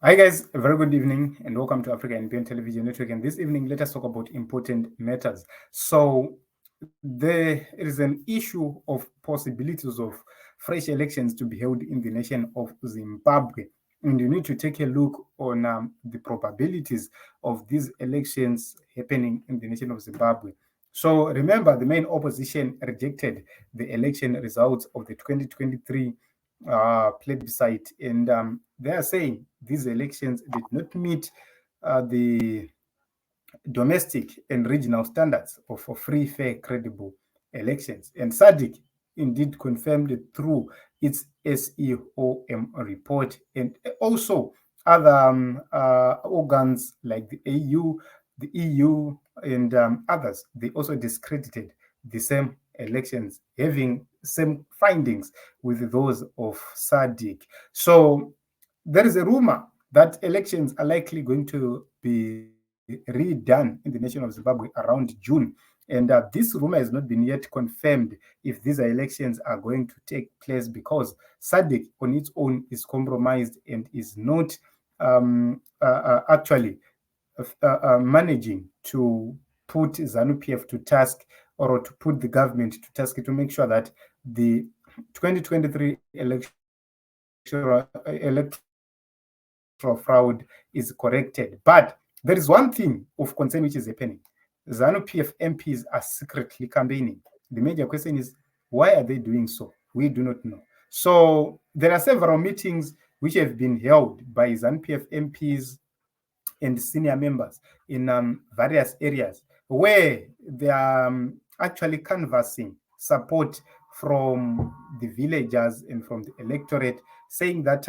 Hi guys, a very good evening and welcome to Africa NPN Television Network. And this evening, let us talk about important matters. So there is an issue of possibilities of fresh elections to be held in the nation of Zimbabwe. And you need to take a look on the probabilities of these elections happening in the nation of Zimbabwe. So remember, the main opposition rejected the election results of the 2023 plebiscite, and they are saying these elections did not meet the domestic and regional standards for free, fair, credible elections. And SADC indeed confirmed it through its SEOM report, and also other organs like the AU, the EU, and others. They also discredited the same elections, having same findings with those of SADC. So there is a rumor that elections are likely going to be redone in the nation of Zimbabwe around June. And this rumor has not been yet confirmed if these elections are going to take place, because SADC on its own is compromised and is not actually managing to put ZANU PF to task, or to put the government to task, to make sure that the 2023 electoral fraud is corrected. But there is one thing of concern which is happening. ZANU PF MPs are secretly campaigning. The major question is, why are they doing so? We do not know. So there are several meetings which have been held by ZANU PF MPs and senior members in various areas, where they are actually canvassing support from the villagers and from the electorate, saying that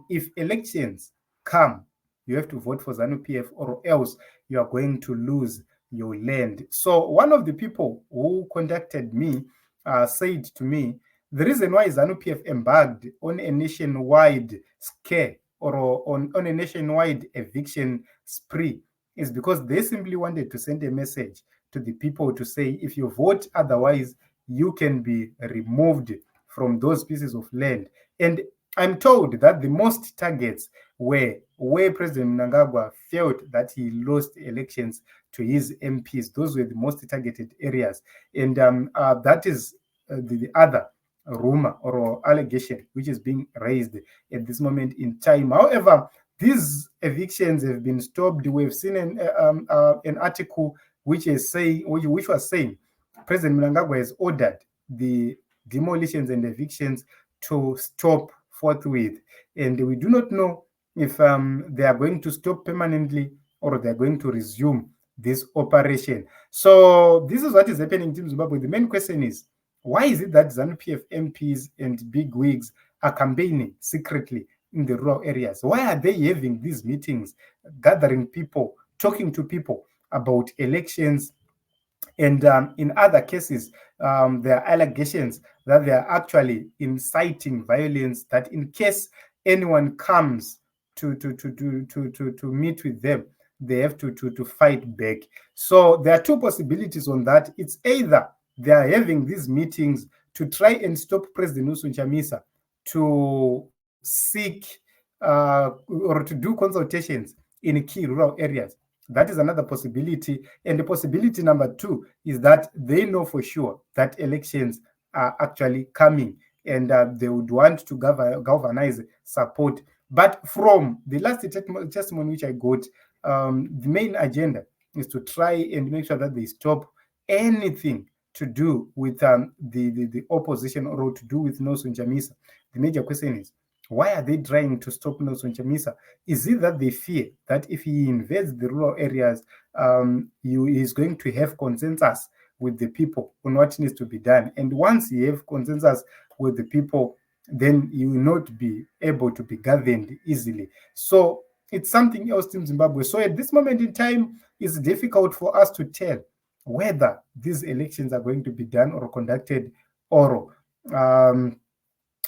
if elections come, you have to vote for ZANU PF, or else you are going to lose your land. So one of the people who contacted me said to me, the reason why ZANU PF embarked on a nationwide scare, or on a nationwide eviction spree, is because they simply wanted to send a message to the people to say, if you vote otherwise, you can be removed from those pieces of land. And I'm told that the most targets were where President Mnangagwa felt that he lost elections to his MPs. Those were the most targeted areas. And that is the other rumor or allegation which is being raised at this moment in time. However, these evictions have been stopped. We've seen an article which is saying, which was saying, President Mnangagwa has ordered the demolitions and evictions to stop forthwith, and we do not know if they are going to stop permanently, or they are going to resume this operation. So this is what is happening in Zimbabwe. The main question is, why is it that ZANU PF MPs and big wigs are campaigning secretly in the rural areas? Why are they having these meetings, gathering people, talking to people about elections? And in other cases, there are allegations that they are actually inciting violence, that in case anyone comes to meet with them, they have to fight back. So there are two possibilities on that. It's either they are having these meetings to try and stop President Chamisa to seek or to do consultations in key rural areas. That is another possibility. And the possibility number two is that they know for sure that elections are actually coming, and they would want to galvanize support. But from the last testimony which I got, the main agenda is to try and make sure that they stop anything to do with the opposition, or to do with Nelson Chamisa. The major question is, why are they trying to stop Nelson Chamisa? Is it that they fear that if he invades the rural areas, he is going to have consensus with the people on what needs to be done? And once you have consensus with the people, then you will not be able to be governed easily. So it's something else in Zimbabwe. So at this moment in time, it's difficult for us to tell whether these elections are going to be done or conducted, or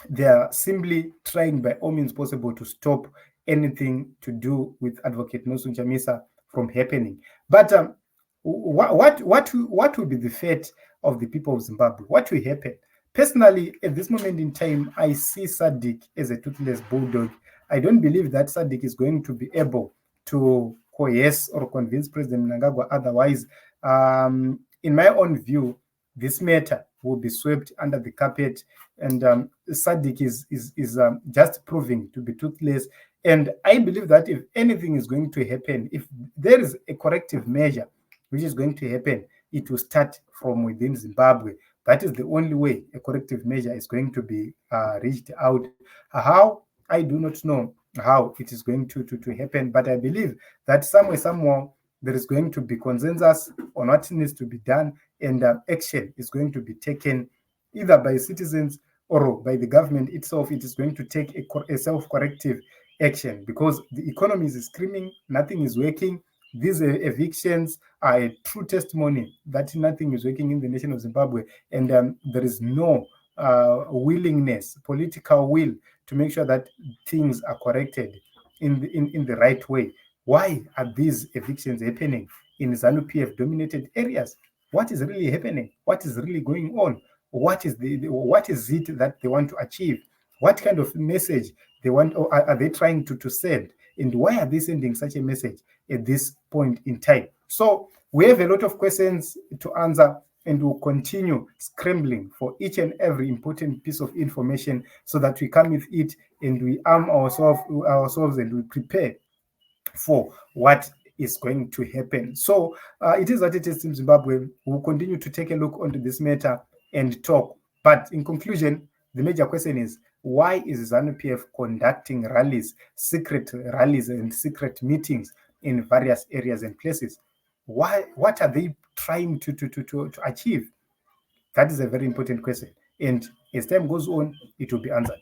they are simply trying by all means possible to stop anything to do with Advocate Nelson Chamisa from happening. But what will be the fate of the people of Zimbabwe? What will happen? Personally, at this moment in time, I see SADC as a toothless bulldog. I don't believe that SADC is going to be able to coerce or convince President Mnangagwa otherwise. In my own view, this matter will be swept under the carpet, and SADC is just proving to be toothless. And I believe that if anything is going to happen, if there is a corrective measure which is going to happen, it will start from within Zimbabwe. That is the only way a corrective measure is going to be reached out. How? I do not know how it is going to happen, but I believe that somewhere, there is going to be consensus on what needs to be done, and action is going to be taken either by citizens or by the government itself. It is going to take a self-corrective action because the economy is screaming, nothing is working. These evictions are a true testimony that nothing is working in the nation of Zimbabwe, and there is no willingness, political will, to make sure that things are corrected in the right way. Why are these evictions happening in ZANU PF dominated areas? What is really happening? What is really going on? What is it that they want to achieve? What kind of message they want, or are they trying to send? And why are they sending such a message at this point in time? So we have a lot of questions to answer, and we'll continue scrambling for each and every important piece of information so that we come with it and we arm ourselves and we prepare for what is going to happen. So it is what it is in Zimbabwe. We'll continue to take a look onto this matter and talk. But in conclusion, the major question is, why is ZANU PF conducting rallies, secret rallies and secret meetings in various areas and places? Why? What are they trying to achieve? That is a very important question. And as time goes on, it will be answered.